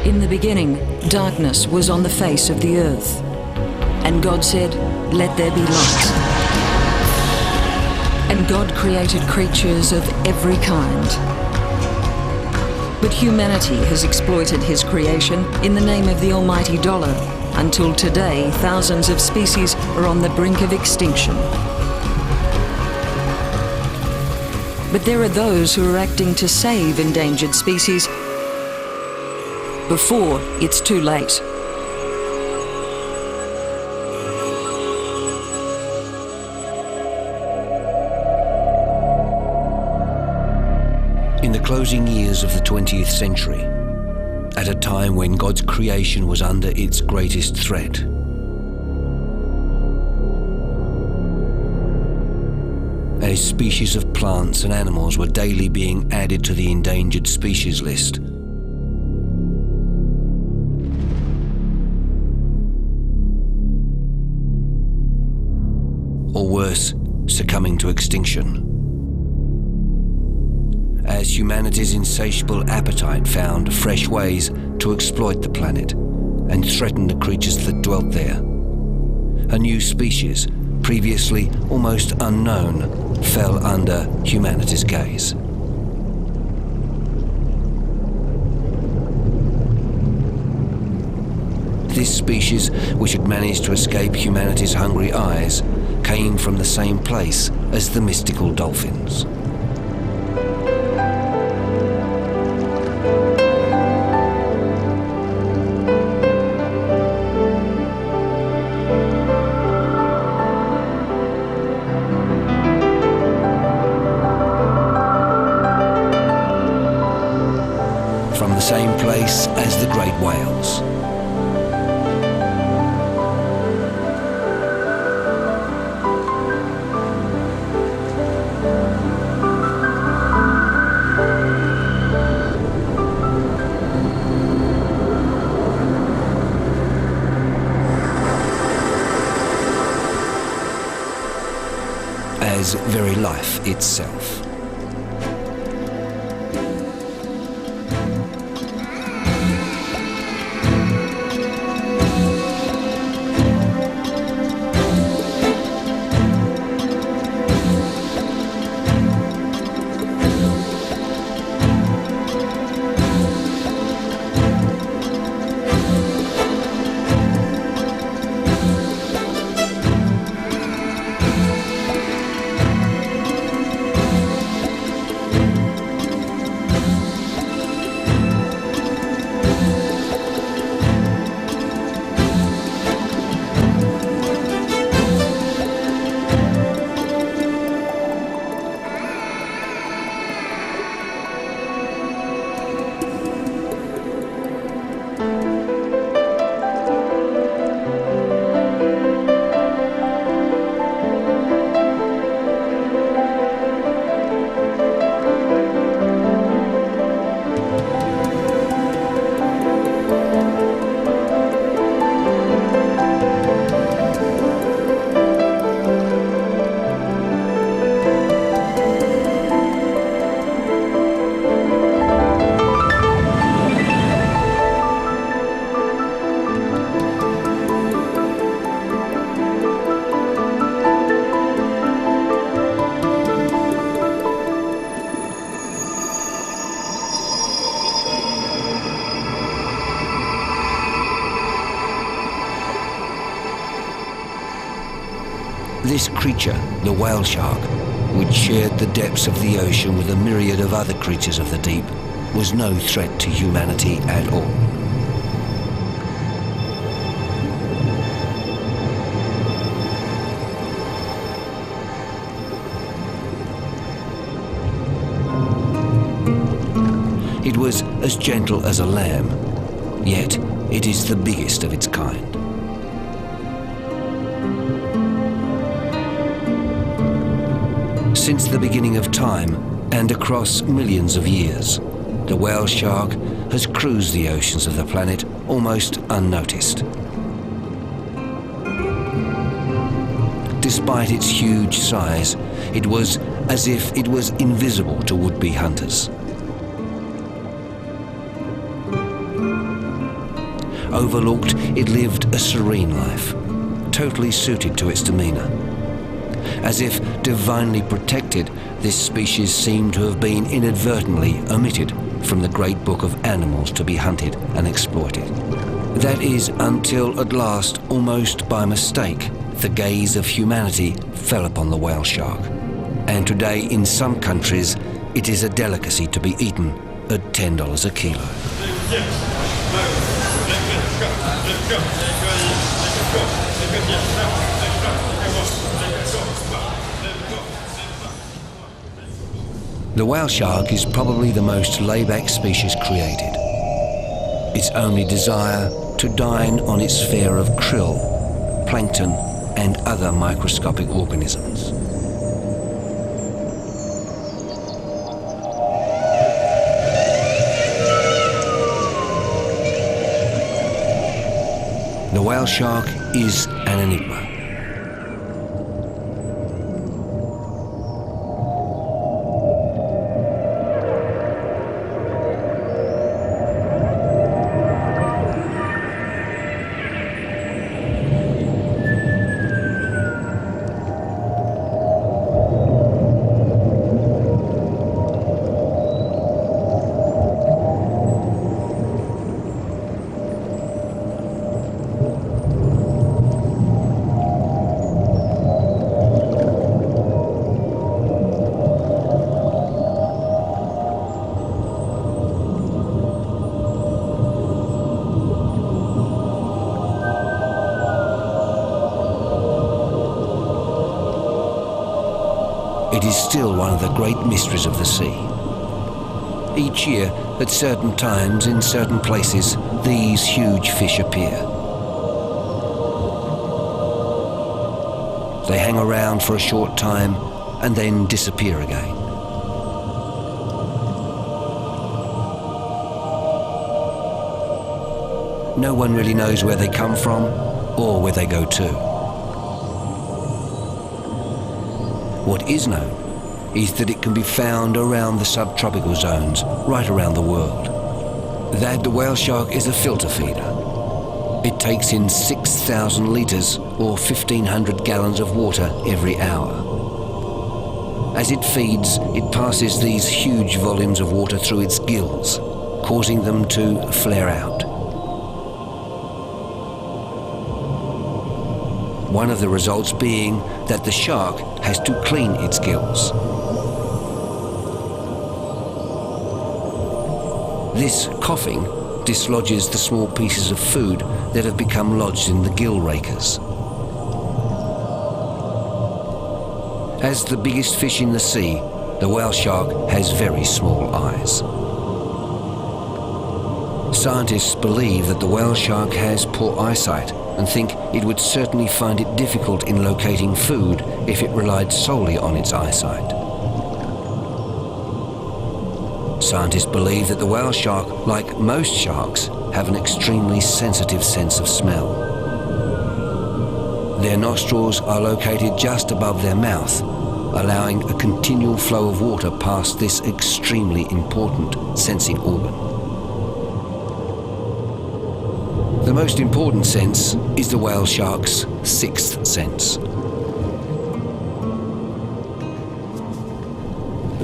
In the beginning, darkness was on the face of the earth. And God said, "Let there be light." And God created creatures of every kind. But humanity has exploited his creation in the name of the almighty dollar. Until today, thousands of species are on the brink of extinction. But there are those who are acting to save endangered species before it's too late. In the closing years of the 20th century, at a time when God's creation was under its greatest threat, as species of plants and animals were daily being added to the endangered species list, or worse, succumbing to extinction. As humanity's insatiable appetite found fresh ways to exploit the planet and threaten the creatures that dwelt there, a new species, previously almost unknown, fell under humanity's gaze. This species, which had managed to escape humanity's hungry eyes, came from the same place as the mystical dolphins. From the same place as the great whales. As very life itself. This creature, the whale shark, which shared the depths of the ocean with a myriad of other creatures of the deep, was no threat to humanity at all. It was as gentle as a lamb, yet it is the biggest of its kind. Since the beginning of time, and across millions of years, the whale shark has cruised the oceans of the planet almost unnoticed. Despite its huge size, it was as if it was invisible to would-be hunters. Overlooked, it lived a serene life, totally suited to its demeanour. As if divinely protected, this species seemed to have been inadvertently omitted from the great book of animals to be hunted and exploited. That is until at last, almost by mistake, the gaze of humanity fell upon the whale shark. And today in some countries it is a delicacy to be eaten at $10 a kilo. The whale shark is probably the most laid-back species created. Its only desire to dine on its fare of krill, plankton and other microscopic organisms. The whale shark is an enigma. It is still one of the great mysteries of the sea. Each year, at certain times, in certain places, these huge fish appear. They hang around for a short time and then disappear again. No one really knows where they come from or where they go to. What is known is that it can be found around the subtropical zones right around the world. That the whale shark is a filter feeder. It takes in 6,000 litres or 1,500 gallons of water every hour. As it feeds, it passes these huge volumes of water through its gills, causing them to flare out. One of the results being that the shark has to clean its gills. This coughing dislodges the small pieces of food that have become lodged in the gill rakers. As the biggest fish in the sea, the whale shark has very small eyes. Scientists believe that the whale shark has poor eyesight and think it would certainly find it difficult in locating food if it relied solely on its eyesight. Scientists believe that the whale shark, like most sharks, have an extremely sensitive sense of smell. Their nostrils are located just above their mouth, allowing a continual flow of water past this extremely important sensing organ. The most important sense is the whale shark's sixth sense.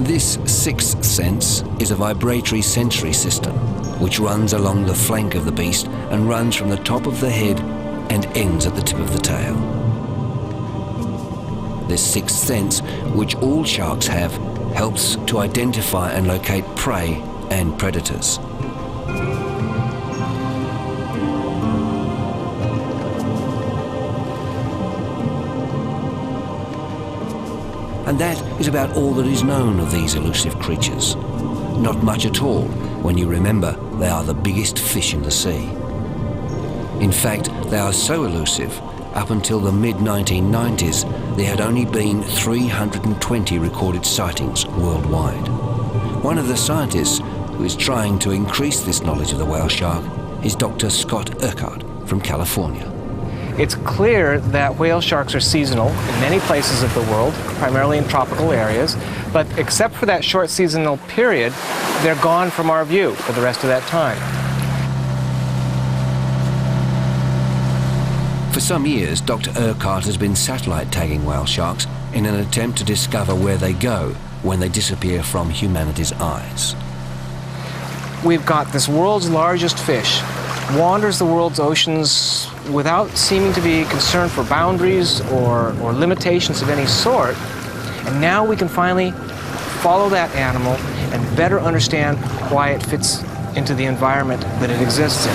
This sixth sense is a vibratory sensory system which runs along the flank of the beast and runs from the top of the head and ends at the tip of the tail. This sixth sense, which all sharks have, helps to identify and locate prey and predators. And that is about all that is known of these elusive creatures. Not much at all when you remember they are the biggest fish in the sea. In fact, they are so elusive, up until the mid-1990s, there had only been 320 recorded sightings worldwide. One of the scientists who is trying to increase this knowledge of the whale shark is Dr. Scott Urquhart from California. It's clear that whale sharks are seasonal in many places of the world, primarily in tropical areas, but except for that short seasonal period, they're gone from our view for the rest of that time. For some years, Dr. Urquhart has been satellite tagging whale sharks in an attempt to discover where they go when they disappear from humanity's eyes. We've got this world's largest fish, wanders the world's oceans without seeming to be concerned for boundaries or limitations of any sort. And now we can finally follow that animal and better understand why it fits into the environment that it exists in.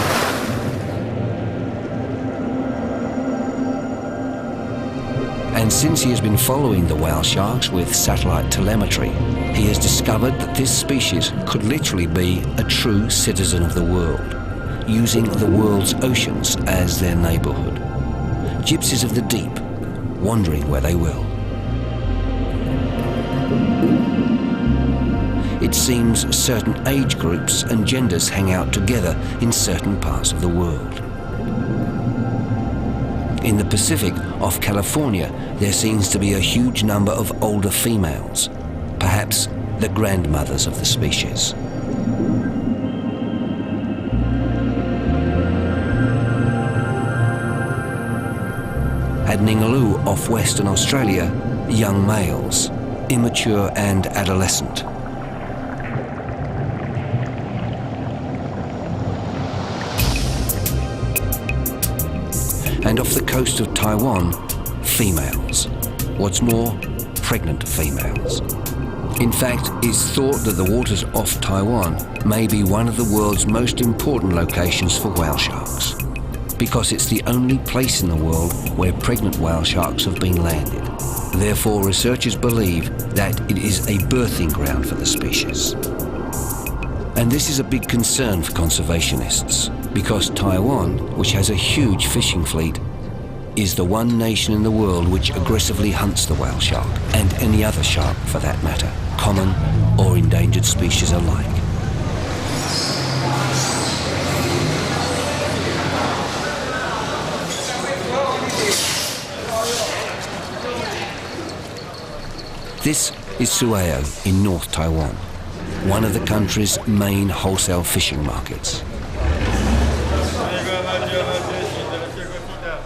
And since he has been following the whale sharks with satellite telemetry, he has discovered that this species could literally be a true citizen of the world, using the world's oceans as their neighborhood. Gypsies of the deep, wandering where they will. It seems certain age groups and genders hang out together in certain parts of the world. In the Pacific, off California, there seems to be a huge number of older females, perhaps the grandmothers of the species. At Ningaloo, off Western Australia, young males, immature and adolescent. And off the coast of Taiwan, females. What's more, pregnant females. In fact, it's thought that the waters off Taiwan may be one of the world's most important locations for whale sharks, because it's the only place in the world where pregnant whale sharks have been landed. Therefore, researchers believe that it is a birthing ground for the species. And this is a big concern for conservationists, because Taiwan, which has a huge fishing fleet, is the one nation in the world which aggressively hunts the whale shark, and any other shark for that matter, common or endangered species alike. This is Sueo in North Taiwan, one of the country's main wholesale fishing markets.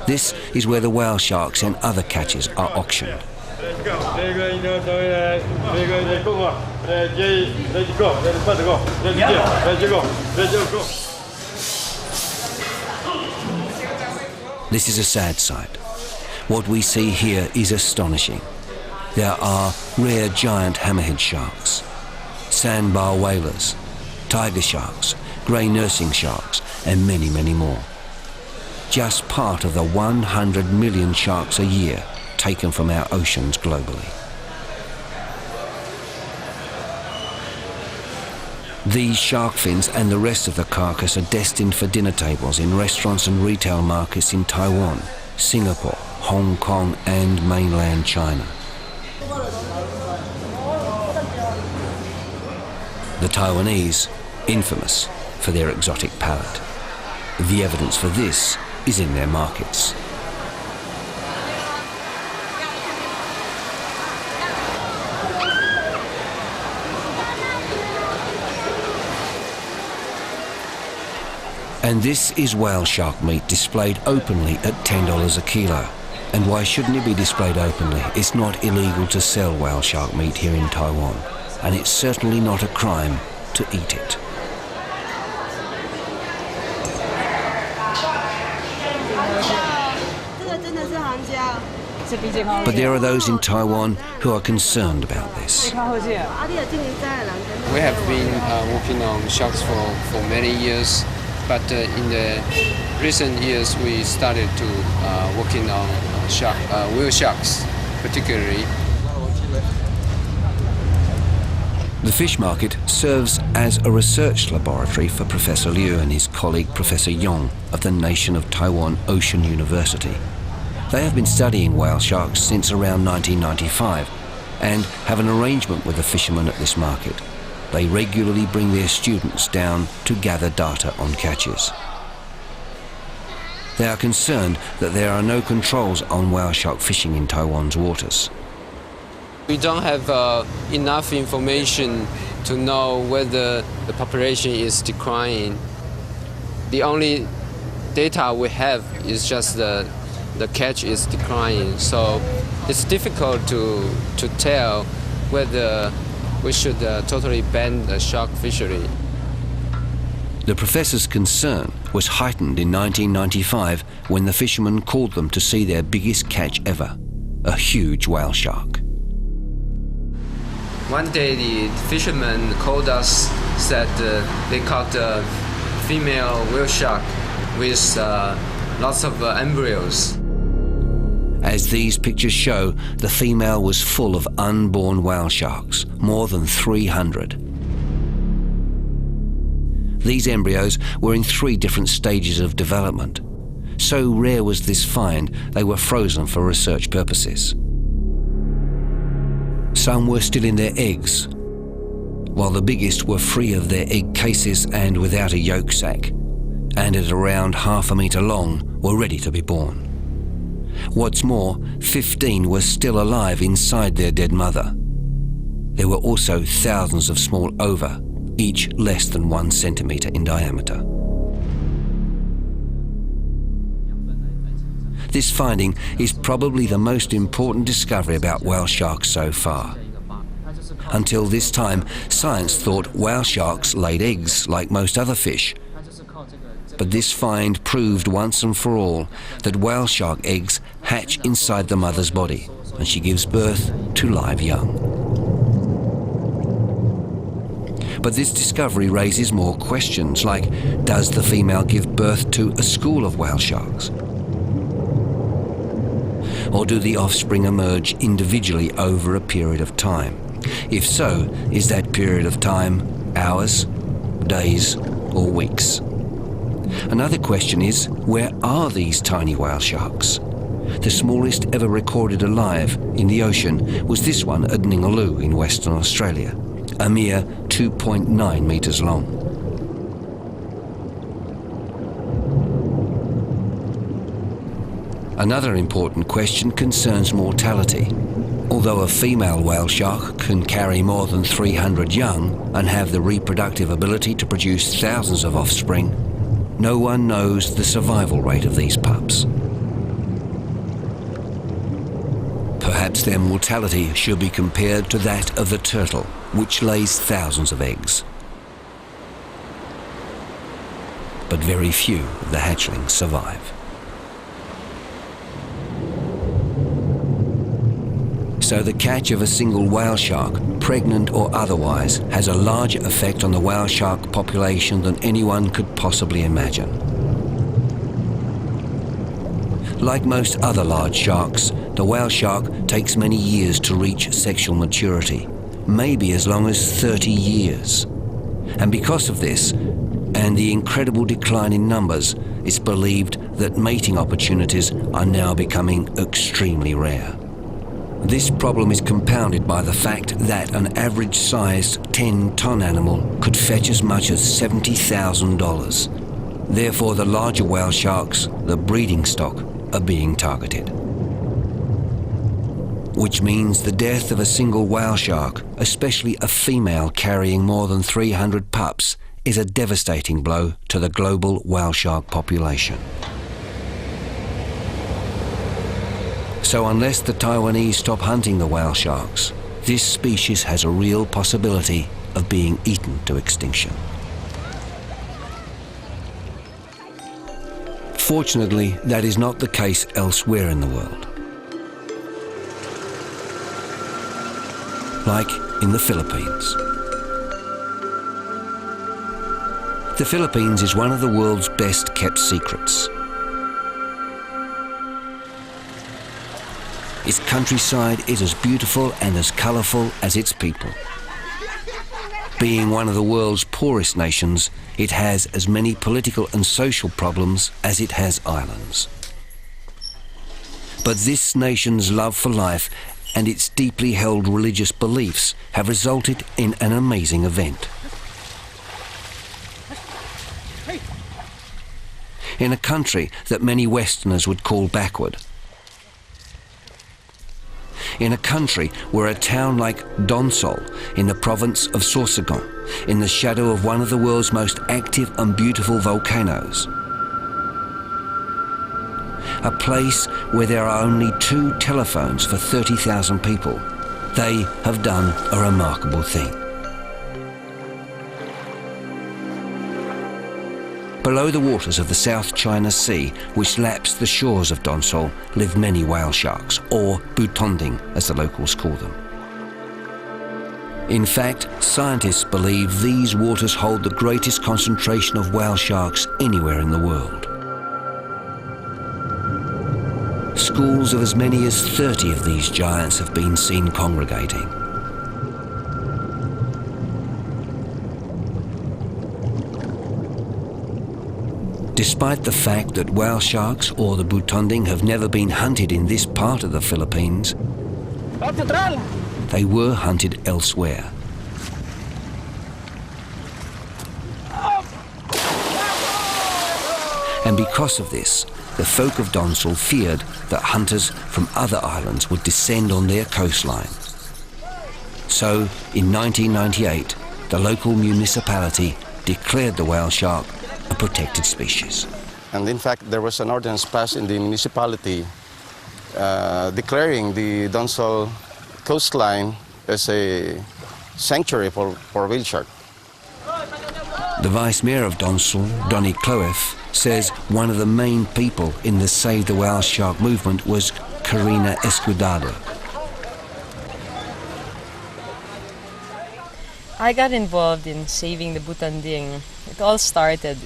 This is where the whale sharks and other catches are auctioned. This is a sad sight. What we see here is astonishing. There are rare giant hammerhead sharks, sandbar whalers, tiger sharks, grey nursing sharks, and many, many more. Just part of the 100 million sharks a year taken from our oceans globally. These shark fins and the rest of the carcass are destined for dinner tables in restaurants and retail markets in Taiwan, Singapore, Hong Kong, and mainland China. The Taiwanese, infamous for their exotic palate. The evidence for this is in their markets. And this is whale shark meat displayed openly at $10 a kilo. And why shouldn't it be displayed openly? It's not illegal to sell whale shark meat here in Taiwan, and it's certainly not a crime to eat it. But there are those in Taiwan who are concerned about this. We have been working on sharks for many years, but in the recent years we started to working on whale sharks, particularly. The fish market serves as a research laboratory for Professor Liu and his colleague Professor Yong of the Nation of Taiwan Ocean University. They have been studying whale sharks since around 1995 and have an arrangement with the fishermen at this market. They regularly bring their students down to gather data on catches. They are concerned that there are no controls on whale shark fishing in Taiwan's waters. We don't have enough information to know whether the population is declining. The only data we have is just the the catch is declining. So it's difficult to tell whether we should totally ban the shark fishery. The professor's concern was heightened in 1995 when the fishermen called them to see their biggest catch ever, a huge whale shark. One day the fishermen called us, said they caught a female whale shark with lots of embryos. As these pictures show, the female was full of unborn whale sharks, more than 300. These embryos were in 3 different stages of development. So rare was this find, they were frozen for research purposes. Some were still in their eggs, while the biggest were free of their egg cases and without a yolk sac, and at around half a metre long were ready to be born. What's more, 15 were still alive inside their dead mother. There were also thousands of small ova, each less than 1 centimetre in diameter. This finding is probably the most important discovery about whale sharks so far. Until this time, science thought whale sharks laid eggs like most other fish. But this find proved once and for all that whale shark eggs hatch inside the mother's body, and she gives birth to live young. But this discovery raises more questions, like, does the female give birth to a school of whale sharks? Or do the offspring emerge individually over a period of time? If so, is that period of time hours, days, or weeks? Another question is, where are these tiny whale sharks? The smallest ever recorded alive in the ocean was this one at Ningaloo in Western Australia, a mere 2.9 metres long. Another important question concerns mortality. Although a female whale shark can carry more than 300 young and have the reproductive ability to produce thousands of offspring, no one knows the survival rate of these pups. Perhaps their mortality should be compared to that of the turtle, which lays thousands of eggs. But very few of the hatchlings survive. So the catch of a single whale shark, pregnant or otherwise, has a larger effect on the whale shark population than anyone could possibly imagine. Like most other large sharks, the whale shark takes many years to reach sexual maturity, maybe as long as 30 years. And because of this, and the incredible decline in numbers, it's believed that mating opportunities are now becoming extremely rare. This problem is compounded by the fact that an average-sized 10-ton animal could fetch as much as $70,000. Therefore, the larger whale sharks, the breeding stock, are being targeted. Which means the death of a single whale shark, especially a female carrying more than 300 pups, is a devastating blow to the global whale shark population. So unless the Taiwanese stop hunting the whale sharks, this species has a real possibility of being eaten to extinction. Fortunately, that is not the case elsewhere in the world. Like in the Philippines. The Philippines is one of the world's best kept secrets. Its countryside is as beautiful and as colourful as its people. Being one of the world's poorest nations, it has as many political and social problems as it has islands. But this nation's love for life and its deeply held religious beliefs have resulted in an amazing event. In a country that many Westerners would call backward, in a country where a town like Donsol in the province of Sorsogon, in the shadow of one of the world's most active and beautiful volcanoes, a place where there are only 2 telephones for 30,000 people, they have done a remarkable thing. Below the waters of the South China Sea, which laps the shores of Donsol, live many whale sharks, or butonding as the locals call them. In fact, scientists believe these waters hold the greatest concentration of whale sharks anywhere in the world. Schools of as many as 30 of these giants have been seen congregating. Despite the fact that whale sharks, or the butonding, have never been hunted in this part of the Philippines, they were hunted elsewhere. And because of this, the folk of Donsol feared that hunters from other islands would descend on their coastline. So, in 1998, the local municipality declared the whale shark a protected species. And in fact, there was an ordinance passed in the municipality declaring the Donsol coastline as a sanctuary for whale shark. The Vice Mayor of Donsol, Donny Cloef, says one of the main people in the Save the Whale Shark movement was Karina Escudado. I got involved in saving the butonding. It all started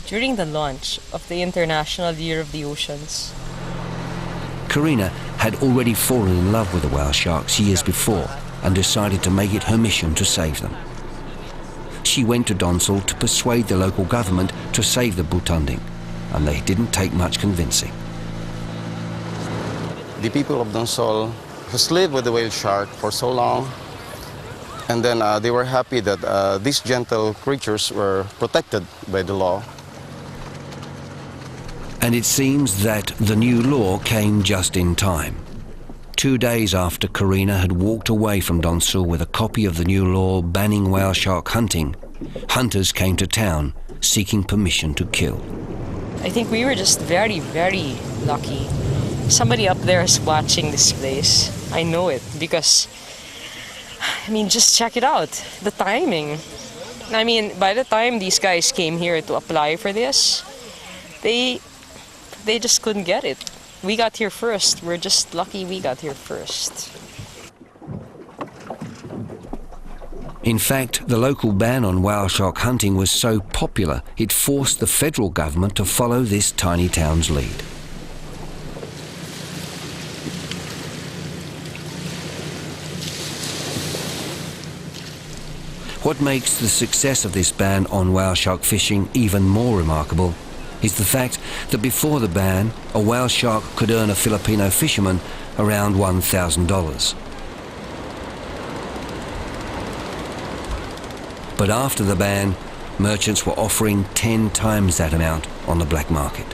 during the launch of the International Year of the Oceans. Karina had already fallen in love with the whale sharks years before and decided to make it her mission to save them. She went to Donsol to persuade the local government to save the butonding, and they didn't take much convincing. The people of Donsol has lived with the whale shark for so long, and then they were happy that these gentle creatures were protected by the law. And it seems that the new law came just in time. 2 days after Karina had walked away from Donsol with a copy of the new law banning whale shark hunting, hunters came to town seeking permission to kill. I think we were just very, very lucky. Somebody up there is watching this place. I know it because, I mean, just check it out. The timing. I mean, by the time these guys came here to apply for this, they just couldn't get it. We got here first. We're just lucky we got here first. In fact, the local ban on whale shark hunting was so popular, it forced the federal government to follow this tiny town's lead. What makes the success of this ban on whale shark fishing even more remarkable is the fact that before the ban, a whale shark could earn a Filipino fisherman around $1,000. But after the ban, merchants were offering 10 times that amount on the black market.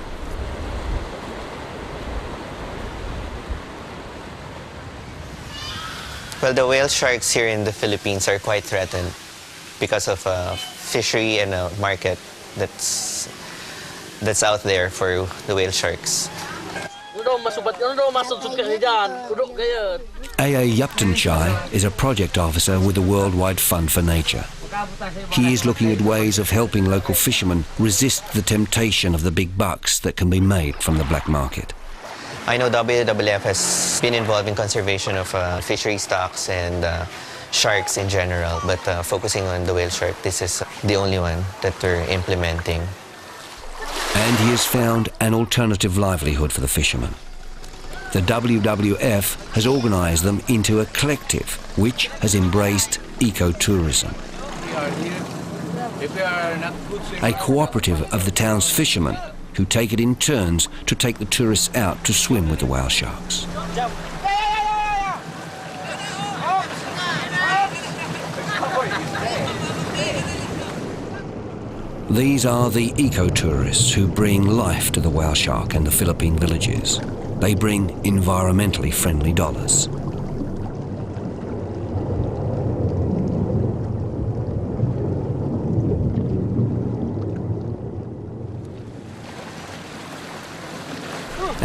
Well, the whale sharks here in the Philippines are quite threatened because of a fishery and a market that's out there for the whale sharks. A.A. Yuptonchai is a project officer with the Worldwide Fund for Nature. He is looking at ways of helping local fishermen resist the temptation of the big bucks that can be made from the black market. I know WWF has been involved in conservation of fishery stocks and sharks in general, but focusing on the whale shark, this is the only one that we're implementing. And he has found an alternative livelihood for the fishermen. The WWF has organised them into a collective which has embraced ecotourism. A cooperative of the town's fishermen who take it in turns to take the tourists out to swim with the whale sharks. These are the eco-tourists who bring life to the whale shark and the Philippine villages. They bring environmentally friendly dollars.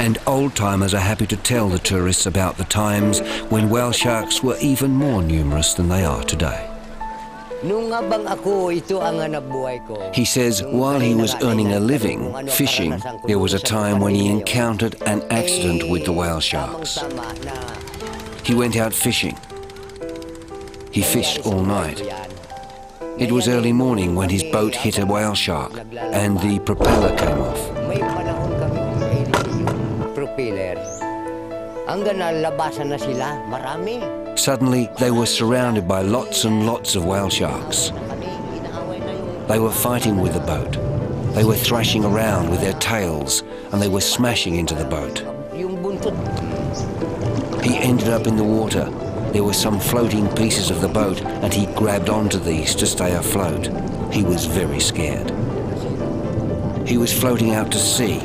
And old-timers are happy to tell the tourists about the times when whale sharks were even more numerous than they are today. He says while he was earning a living fishing, there was a time when he encountered an accident with the whale sharks. He went out fishing. He fished all night. It was early morning when his boat hit a whale shark and the propeller came off. Suddenly, they were surrounded by lots and lots of whale sharks. They were fighting with the boat. They were thrashing around with their tails and they were smashing into the boat. He ended up in the water. There were some floating pieces of the boat and he grabbed onto these to stay afloat. He was very scared. He was floating out to sea,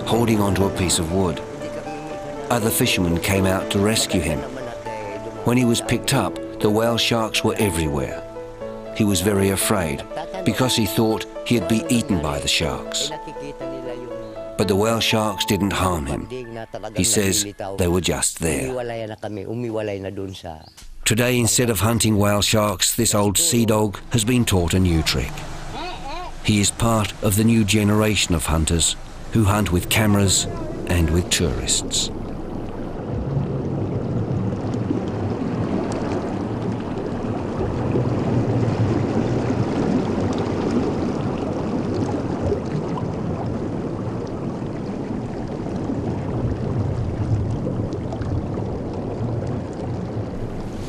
holding onto a piece of wood. Other fishermen came out to rescue him. When he was picked up, the whale sharks were everywhere. He was very afraid because he thought he'd be eaten by the sharks. But the whale sharks didn't harm him. He says they were just there. Today, instead of hunting whale sharks, this old sea dog has been taught a new trick. He is part of the new generation of hunters who hunt with cameras and with tourists.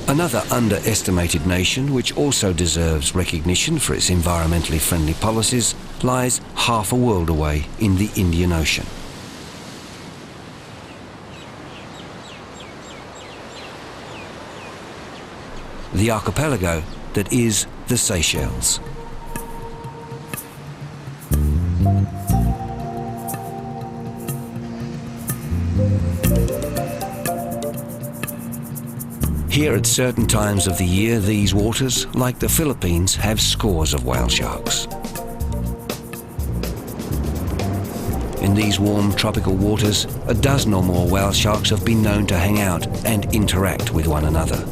Another underestimated nation, which also deserves recognition for its environmentally friendly policies, lies half a world away in the Indian Ocean. The archipelago that is the Seychelles. Here at certain times of the year, these waters, like the Philippines, have scores of whale sharks. In these warm tropical waters, a dozen or more whale sharks have been known to hang out and interact with one another.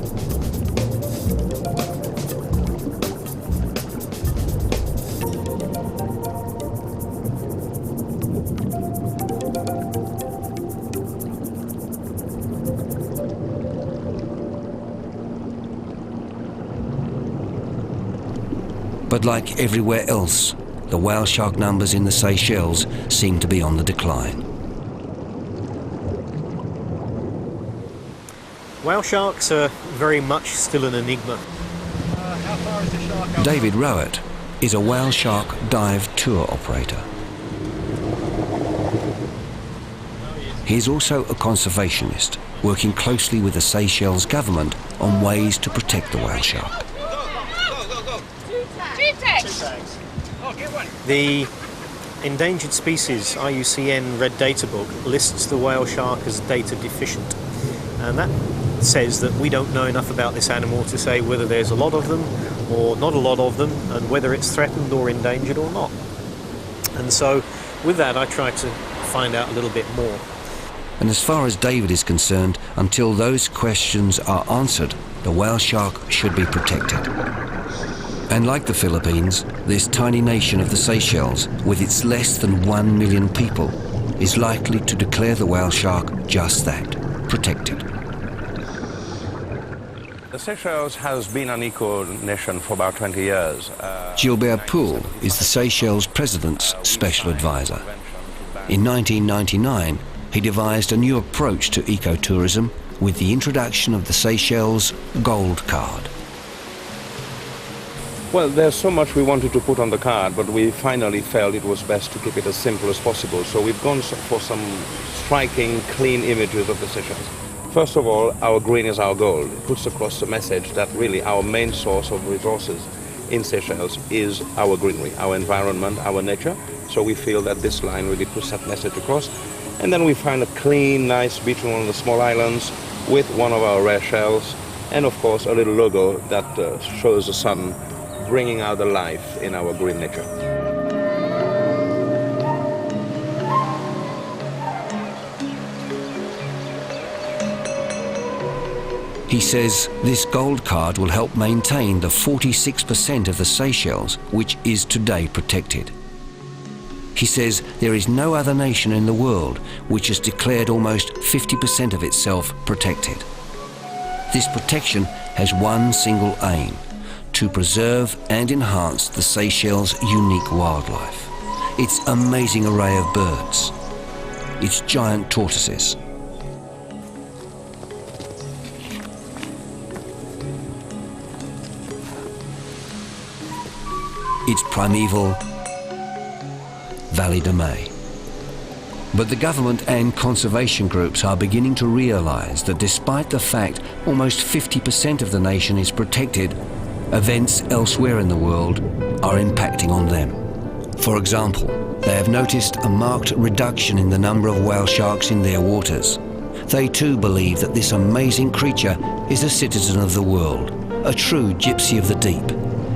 But like everywhere else, the whale shark numbers in the Seychelles seem to be on the decline. Whale sharks are very much still an enigma. How far is the shark? David Rowett is a whale shark dive tour operator. He is also a conservationist, working closely with the Seychelles government on ways to protect the whale shark. The endangered species IUCN Red Data Book lists the whale shark as data deficient, and that says that we don't know enough about this animal to say whether there's a lot of them or not a lot of them, and whether it's threatened or endangered or not. And so with that I try to find out a little bit more. And as far as David is concerned, until those questions are answered, the whale shark should be protected. And like the Philippines, this tiny nation of the Seychelles, with its less than 1 million people, is likely to declare the whale shark just that, protected. The Seychelles has been an eco-nation for about 20 years. Gilbert Poole is the Seychelles president's special advisor. In 1999, he devised a new approach to ecotourism with the introduction of the Seychelles Gold Card. Well, there's so much we wanted to put on the card, but we finally felt it was best to keep it as simple as possible. So we've gone for some striking, clean images of the Seychelles. First of all, our green is our gold. It puts across the message that really our main source of resources in Seychelles is our greenery, our environment, our nature. So we feel that this line really puts that message across. And then we find a clean, nice beach on one of the small islands with one of our rare shells, and of course a little logo that shows the sun bringing out the life in our green nature. He says this gold card will help maintain the 46% of the Seychelles which is today protected. He says there is no other nation in the world which has declared almost 50% of itself protected. This protection has one single aim: to preserve and enhance the Seychelles' unique wildlife, its amazing array of birds, its giant tortoises, its primeval Valley de Mai. But the government and conservation groups are beginning to realise that despite the fact almost 50% of the nation is protected, events elsewhere in the world are impacting on them. For example, they have noticed a marked reduction in the number of whale sharks in their waters. They too believe that this amazing creature is a citizen of the world, a true gypsy of the deep,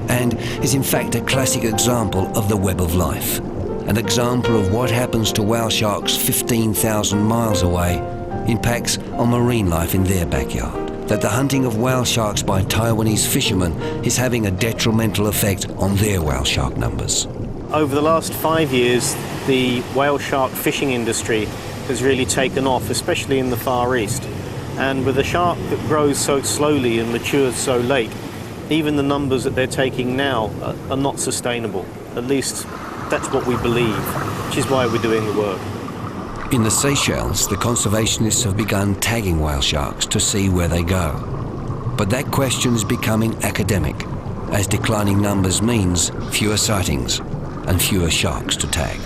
and is in fact a classic example of the web of life. An example of what happens to whale sharks 15,000 miles away impacts on marine life in their backyard. That the hunting of whale sharks by Taiwanese fishermen is having a detrimental effect on their whale shark numbers. Over the last 5 years, the whale shark fishing industry has really taken off, especially in the Far East. And with a shark that grows so slowly and matures so late, even the numbers that they're taking now are not sustainable. At least that's what we believe, which is why we're doing the work. In the Seychelles, the conservationists have begun tagging whale sharks to see where they go. But that question is becoming academic, as declining numbers means fewer sightings and fewer sharks to tag.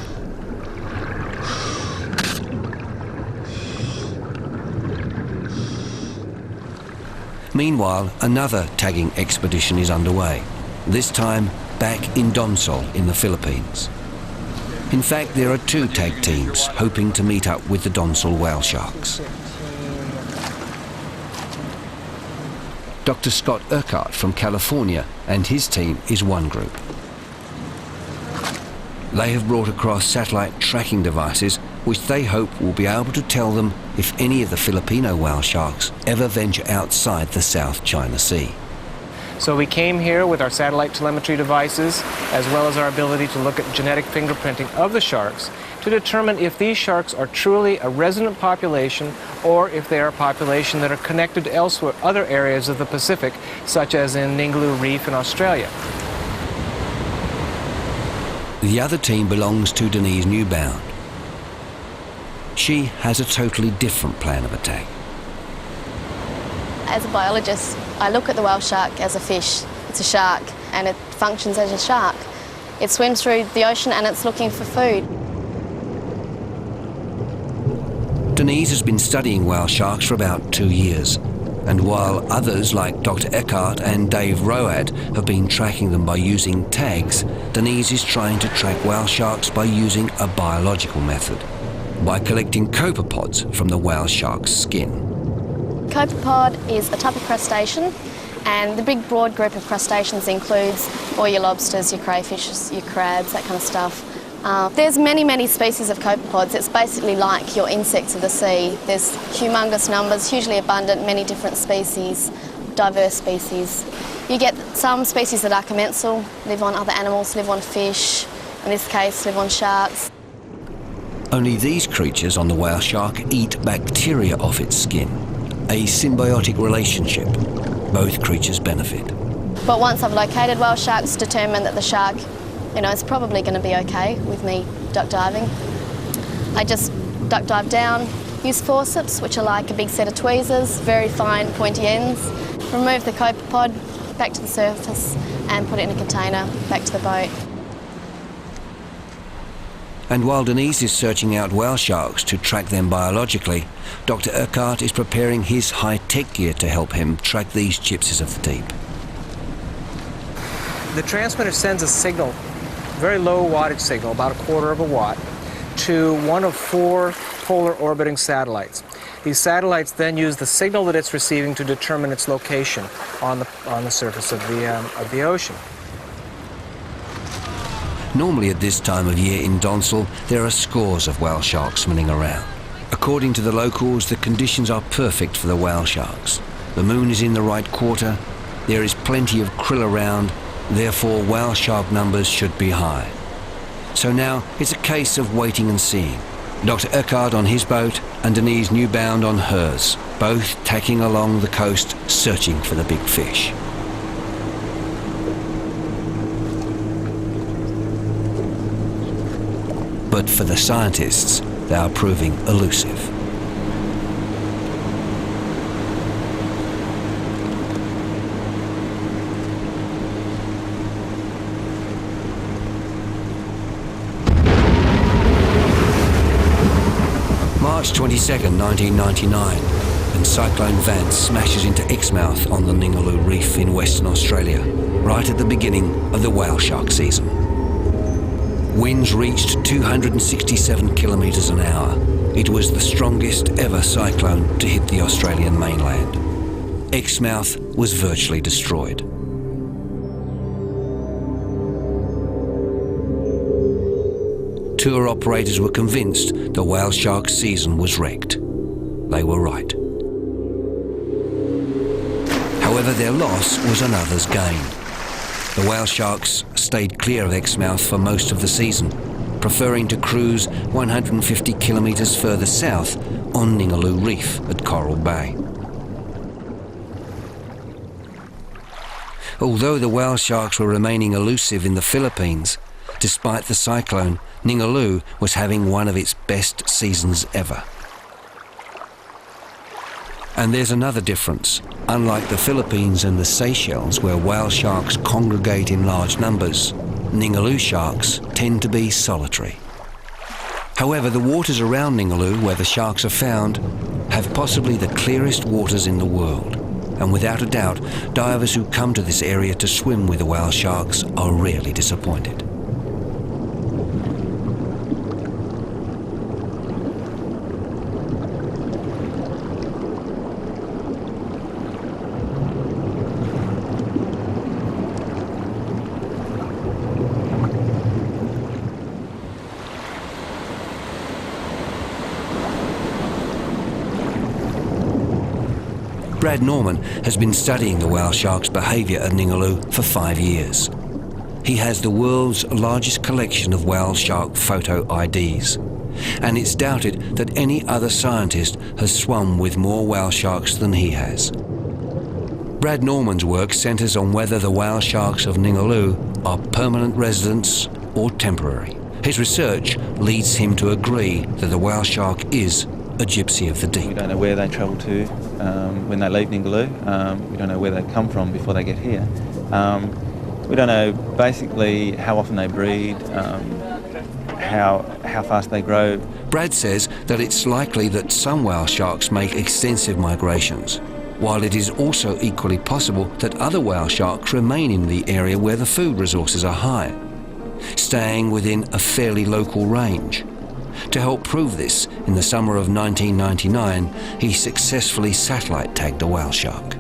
Meanwhile, another tagging expedition is underway, this time back in Donsol in the Philippines. In fact, there are two tag teams hoping to meet up with the Donsol whale sharks. Dr. Scott Urquhart from California and his team is one group. They have brought across satellite tracking devices which they hope will be able to tell them if any of the Filipino whale sharks ever venture outside the South China Sea. So we came here with our satellite telemetry devices, as well as our ability to look at genetic fingerprinting of the sharks to determine if these sharks are truly a resident population or if they are a population that are connected to elsewhere, other areas of the Pacific, such as in Ningaloo Reef in Australia. The other team belongs to Denise Newbound. She has a totally different plan of attack. As a biologist, I look at the whale shark as a fish. It's a shark, and it functions as a shark. It swims through the ocean and it's looking for food. Denise has been studying whale sharks for about 2 years, and while others like Dr. Eckhart and Dave Road have been tracking them by using tags, Denise is trying to track whale sharks by using a biological method, by collecting copepods from the whale shark's skin. Copepod is a type of crustacean, and the big broad group of crustaceans includes all your lobsters, your crayfishes, your crabs, that kind of stuff. There's many species of copepods. It's basically like your insects of the sea. There's humongous numbers, hugely abundant, many different species, diverse species. You get some species that are commensal, live on other animals, live on fish, in this case live on sharks. Only these creatures on the whale shark eat bacteria off its skin. A symbiotic relationship. Both creatures benefit. But once I've located whale sharks, determined that the shark, is probably going to be okay with me duck diving, I just duck dive down, use forceps, which are like a big set of tweezers, very fine pointy ends, remove the copepod back to the surface and put it in a container back to the boat. And while Denise is searching out whale sharks to track them biologically, Dr. Urquhart is preparing his high-tech gear to help him track these gypsies of the deep. The transmitter sends a signal, very low wattage signal, about 1/4 of a watt, to one of 4 polar orbiting satellites. These satellites then use the signal that it's receiving to determine its location on the surface of the ocean. Normally at this time of year in Donsol, there are scores of whale sharks swimming around. According to the locals, the conditions are perfect for the whale sharks. the moon is in the right quarter, there is plenty of krill around, therefore whale shark numbers should be high. So now it's a case of waiting and seeing. Dr. Eckhard on his boat and Denise Newbound on hers, both tacking along the coast searching for the big fish. But for the scientists, they are proving elusive. March 22nd, 1999, and Cyclone Vance smashes into Exmouth on the Ningaloo Reef in Western Australia, right at the beginning of the whale shark season. Winds reached 267 kilometres an hour. It was the strongest ever cyclone to hit the Australian mainland. Exmouth was virtually destroyed. Tour operators were convinced the whale shark season was wrecked. They were right. However, their loss was another's gain. The whale sharks stayed clear of Exmouth for most of the season, preferring to cruise 150 kilometres further south on Ningaloo Reef at Coral Bay. Although the whale sharks were remaining elusive in the Philippines, despite the cyclone, Ningaloo was having one of its best seasons ever. And there's another difference. Unlike the Philippines and the Seychelles, where whale sharks congregate in large numbers, Ningaloo sharks tend to be solitary. However, the waters around Ningaloo, where the sharks are found, have possibly the clearest waters in the world. And without a doubt, divers who come to this area to swim with the whale sharks are rarely disappointed. Brad Norman has been studying the whale shark's behaviour at Ningaloo for 5 years. He has the world's largest collection of whale shark photo IDs, and it's doubted that any other scientist has swum with more whale sharks than he has. Brad Norman's work centres on whether the whale sharks of Ningaloo are permanent residents or temporary. His research leads him to agree that the whale shark is a gypsy of the deep. We don't know where they travel to when they leave Ningaloo. We don't know where they come from before they get here. We don't know basically how often they breed, how fast they grow. Brad says that it's likely that some whale sharks make extensive migrations, while it is also equally possible that other whale sharks remain in the area where the food resources are high, staying within a fairly local range. To help prove this, in the summer of 1999, he successfully satellite tagged a whale shark.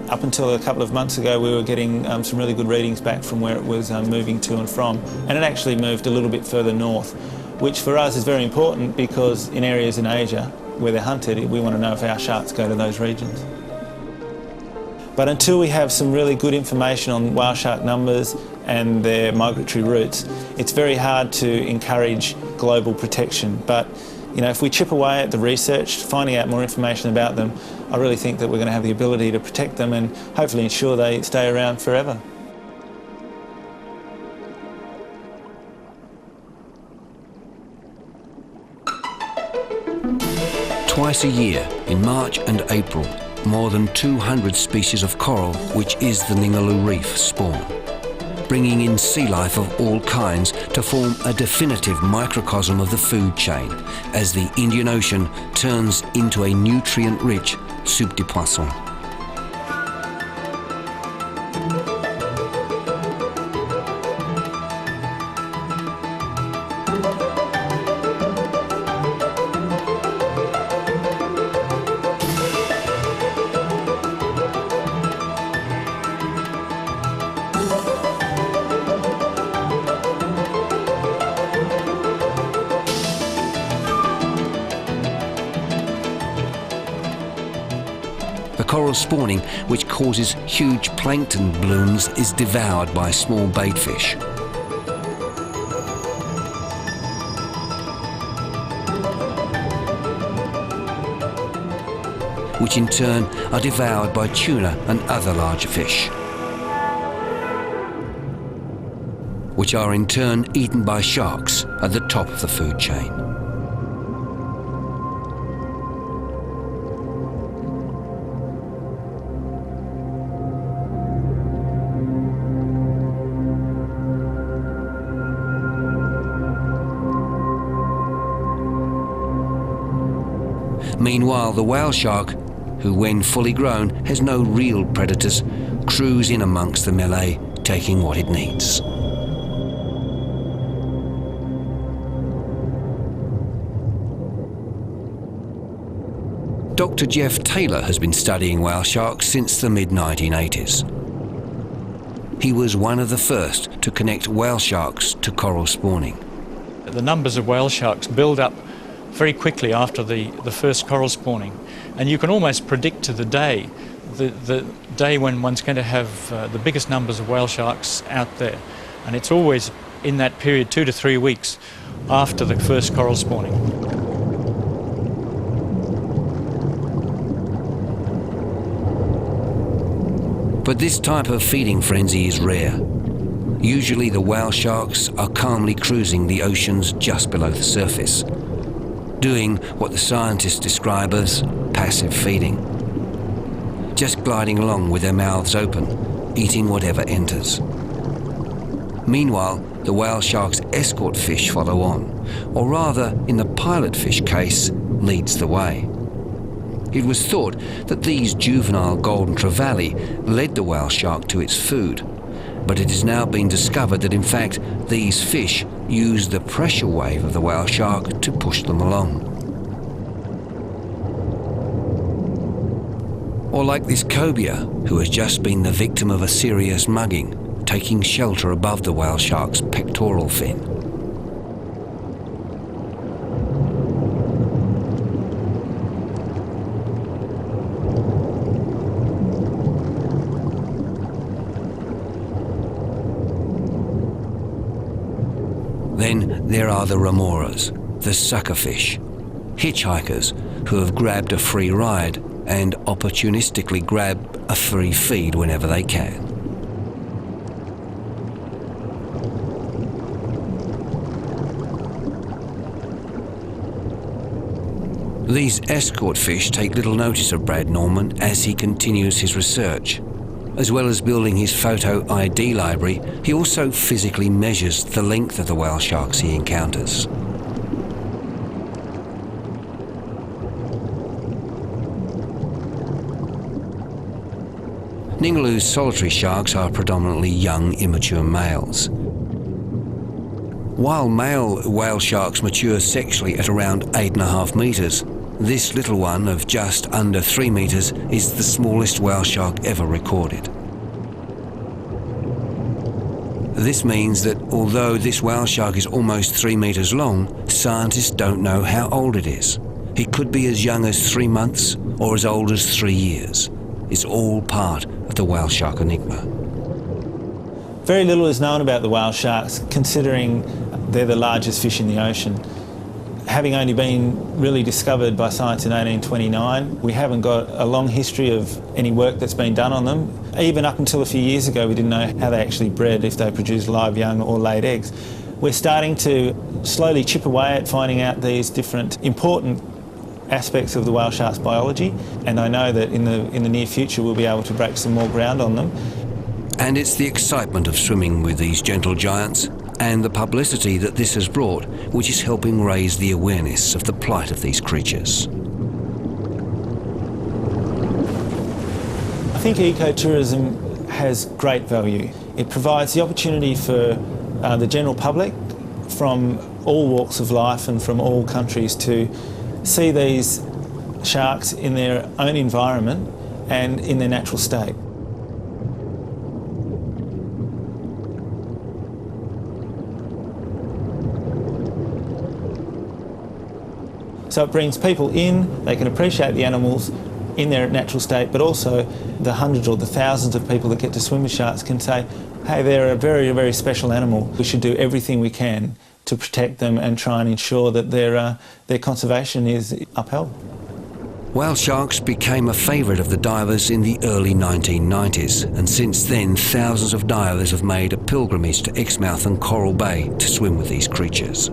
Up until a couple of months ago, we were getting some really good readings back from where it was moving to and from, and it actually moved a little bit further north, which for us is very important because in areas in Asia where they're hunted, we want to know if our sharks go to those regions. But until we have some really good information on whale shark numbers and their migratory routes, it's very hard to encourage global protection. But you know, if we chip away at the research, finding out more information about them, I really think that we're going to have the ability to protect them and hopefully ensure they stay around forever. Twice a year, in March and April, more than 200 species of coral, which is the Ningaloo Reef, spawn, bringing in sea life of all kinds to form a definitive microcosm of the food chain as the Indian Ocean turns into a nutrient-rich soup de poisson. The coral spawning, which causes huge plankton blooms, is devoured by small baitfish. Which in turn are devoured by tuna and other larger fish, which are in turn eaten by sharks at the top of the food chain. Meanwhile, the whale shark, who when fully grown has no real predators, cruise in amongst the melee, taking what it needs. Dr. Jeff Taylor has been studying whale sharks since the mid-1980s. He was one of the first to connect whale sharks to coral spawning. The numbers of whale sharks build up very quickly after the first coral spawning, and you can almost predict to the day when one's going to have the biggest numbers of whale sharks out there, and it's always in that period 2 to 3 weeks after the first coral spawning. But this type of feeding frenzy is rare. Usually the whale sharks are calmly cruising the oceans just below the surface, doing what the scientists describe as passive feeding. Just gliding along with their mouths open, eating whatever enters. Meanwhile, the whale shark's escort fish follow on, or rather, in the pilot fish case, leads the way. It was thought that these juvenile golden trevally led the whale shark to its food, but it has now been discovered that in fact these fish use the pressure wave of the whale shark to push them along. Or like this cobia, who has just been the victim of a serious mugging, taking shelter above the whale shark's pectoral fin. Then there are the remoras, the suckerfish, hitchhikers who have grabbed a free ride and opportunistically grab a free feed whenever they can. These escort fish take little notice of Brad Norman as he continues his research. As well as building his photo ID library, he also physically measures the length of the whale sharks he encounters. Ningaloo's solitary sharks are predominantly young, immature males. While male whale sharks mature sexually at around 8.5 meters, this little one of just under 3 meters is the smallest whale shark ever recorded. This means that although this whale shark is almost 3 meters long, scientists don't know how old it is. It could be as young as 3 months or as old as 3 years. It's all part of the whale shark enigma. Very little is known about the whale sharks, considering they're the largest fish in the ocean. Having only been really discovered by science in 1829, we haven't got a long history of any work that's been done on them. Even up until a few years ago, we didn't know how they actually bred, if they produced live young or laid eggs. We're starting to slowly chip away at finding out these different important aspects of the whale shark's biology, and I know that in the near future we'll be able to break some more ground on them. And it's the excitement of swimming with these gentle giants and the publicity that this has brought, which is helping raise the awareness of the plight of these creatures. I think ecotourism has great value. It provides the opportunity for the general public from all walks of life and from all countries to see these sharks in their own environment and in their natural state. So it brings people in, they can appreciate the animals, in their natural state, but also the hundreds or the thousands of people that get to swim with sharks can say, hey, they're a very, very special animal. We should do everything we can to protect them and try and ensure that their conservation is upheld. Whale sharks became a favourite of the divers in the early 1990s, and since then thousands of divers have made a pilgrimage to Exmouth and Coral Bay to swim with these creatures.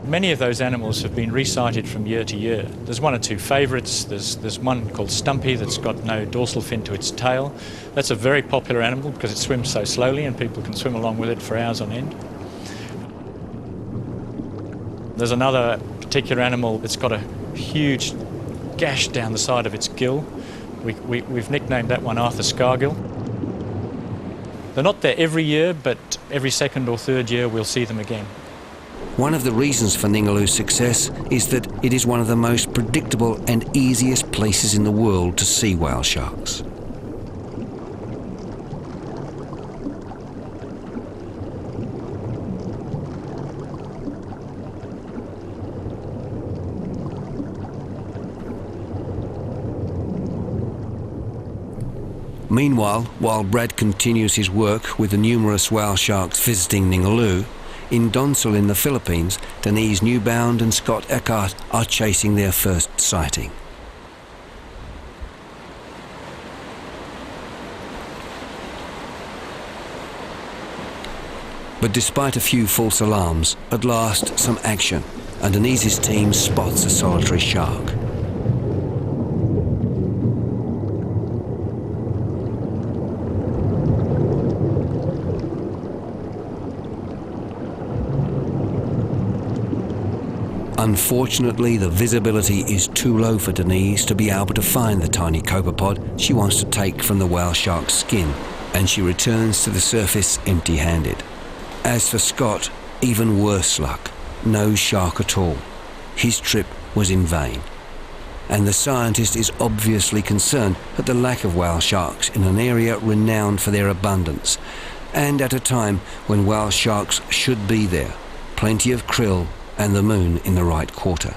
Many of those animals have been resighted from year to year. There's one or two favourites. There's one called Stumpy that's got no dorsal fin to its tail. That's a very popular animal because it swims so slowly and people can swim along with it for hours on end. There's another particular animal that's got a huge gash down the side of its gill. We've nicknamed that one Arthur Scargill. They're not there every year, but every second or third year we'll see them again. One of the reasons for Ningaloo's success is that it is one of the most predictable and easiest places in the world to see whale sharks. Meanwhile, while Brad continues his work with the numerous whale sharks visiting Ningaloo, in Donsol in the Philippines, Denise Newbound and Scott Eckhart are chasing their first sighting. But despite a few false alarms, at last some action, and Denise's team spots a solitary shark. Unfortunately, the visibility is too low for Denise to be able to find the tiny copepod she wants to take from the whale shark's skin, and she returns to the surface empty-handed. As for Scott, even worse luck. No shark at all. His trip was in vain. And the scientist is obviously concerned at the lack of whale sharks in an area renowned for their abundance, and at a time when whale sharks should be there. Plenty of krill and the moon in the right quarter.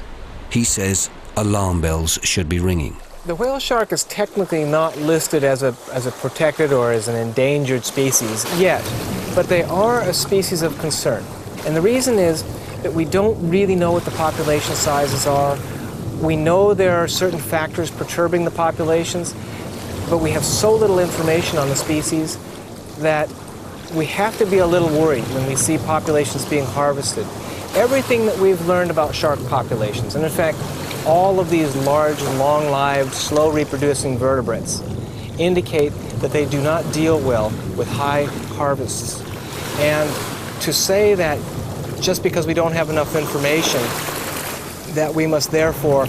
He says alarm bells should be ringing. The whale shark is technically not listed as a protected or as an endangered species yet, but they are a species of concern. And the reason is that we don't really know what the population sizes are. We know there are certain factors perturbing the populations, but we have so little information on the species that we have to be a little worried when we see populations being harvested. Everything that we've learned about shark populations, and in fact, all of these large, long-lived, slow-reproducing vertebrates indicate that they do not deal well with high harvests. And to say that just because we don't have enough information that we must therefore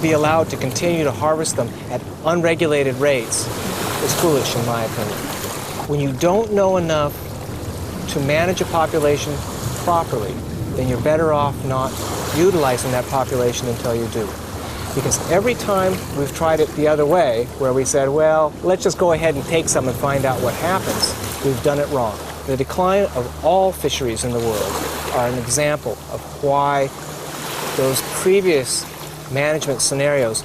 be allowed to continue to harvest them at unregulated rates is foolish, in my opinion. When you don't know enough to manage a population properly, then you're better off not utilizing that population until you do. Because every time we've tried it the other way, where we said, well, let's just go ahead and take some and find out what happens, we've done it wrong. The decline of all fisheries in the world are an example of why those previous management scenarios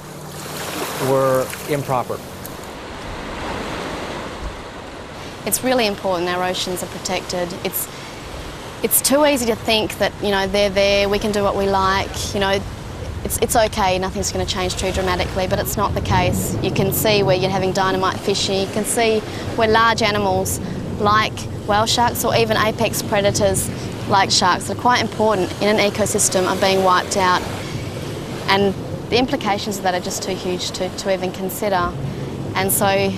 were improper. It's really important our oceans are protected. It's too easy to think that, they're there, we can do what we like, it's okay, nothing's going to change too dramatically, but it's not the case. You can see where you're having dynamite fishing, you can see where large animals like whale sharks or even apex predators like sharks that are quite important in an ecosystem are being wiped out. And the implications of that are just too huge to even consider. And so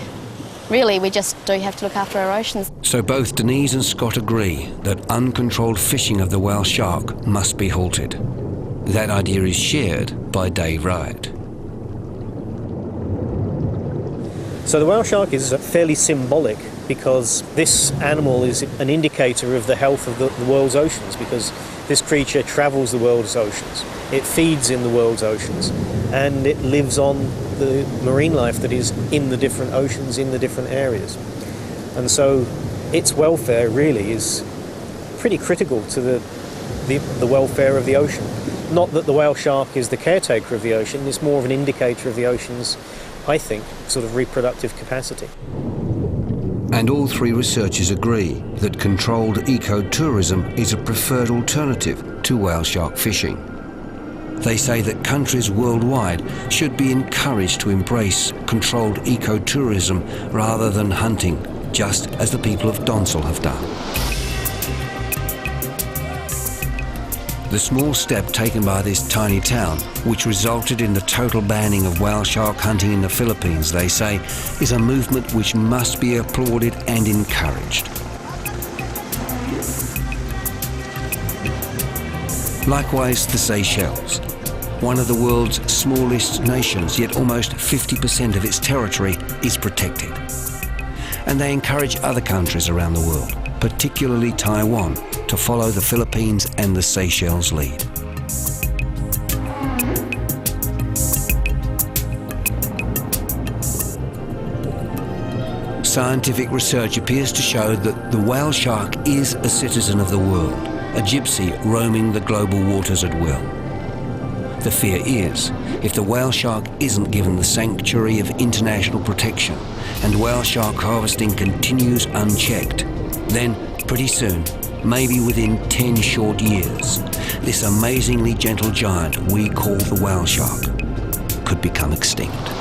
really, we just do have to look after our oceans. So both Denise and Scott agree that uncontrolled fishing of the whale shark must be halted. That idea is shared by Dave Wright. So the whale shark is fairly symbolic because this animal is an indicator of the health of the world's oceans, because this creature travels the world's oceans. It feeds in the world's oceans, and it lives on the marine life that is in the different oceans, in the different areas. And so its welfare really is pretty critical to the welfare of the ocean. Not that the whale shark is the caretaker of the ocean, it's more of an indicator of the ocean's, I think, sort of reproductive capacity. And all three researchers agree that controlled ecotourism is a preferred alternative to whale shark fishing. They say that countries worldwide should be encouraged to embrace controlled ecotourism rather than hunting, just as the people of Donsel have done. The small step taken by this tiny town, which resulted in the total banning of whale shark hunting in the Philippines, they say, is a movement which must be applauded and encouraged. Likewise, the Seychelles, one of the world's smallest nations, yet almost 50% of its territory is protected. And they encourage other countries around the world, particularly Taiwan, to follow the Philippines and the Seychelles' lead. Scientific research appears to show that the whale shark is a citizen of the world, a gypsy roaming the global waters at will. The fear is, if the whale shark isn't given the sanctuary of international protection and whale shark harvesting continues unchecked, then pretty soon, maybe within 10 short years, this amazingly gentle giant we call the whale shark could become extinct.